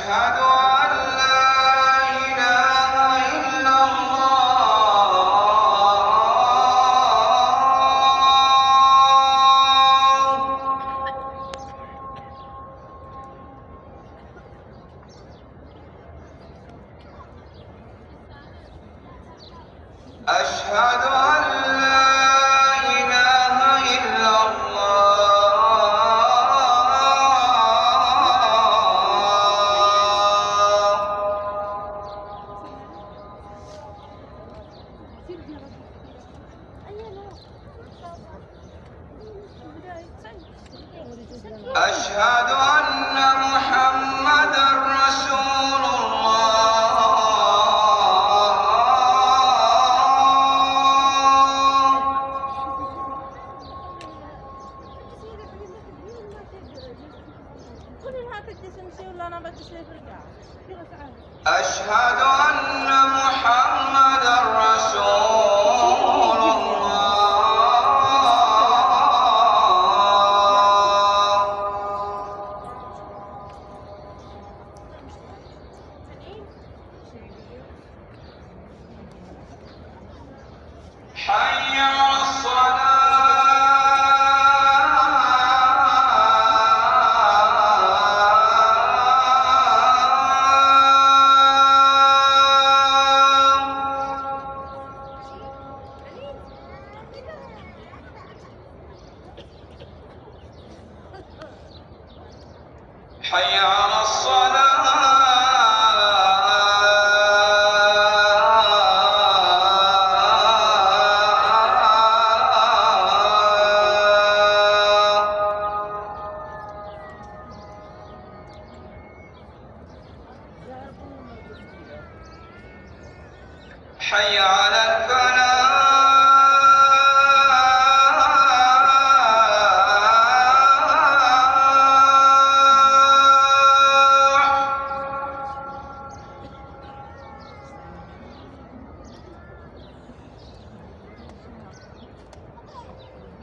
أشهد أن لا إله إلا الله. أشهد أن لا إله إلا أشهد أن محمدًا رسول الله. أشهد أن محمدًا رسول حي على الصلاة. حي على الصلاة. حي على الفلاح.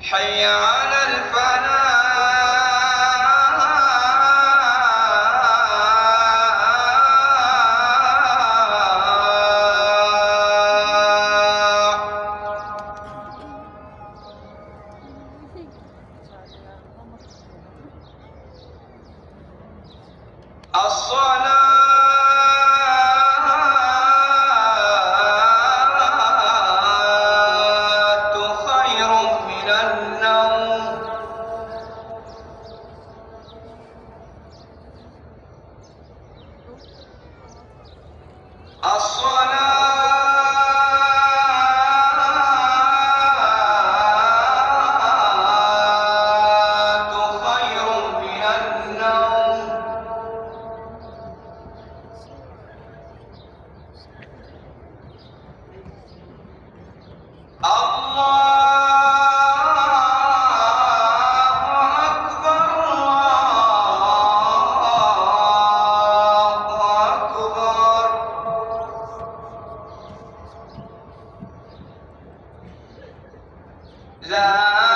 حي على الفلاح. الصلاة خير من النوم. الصلاة خير من النوم. الله أكبر الله أكبر. لا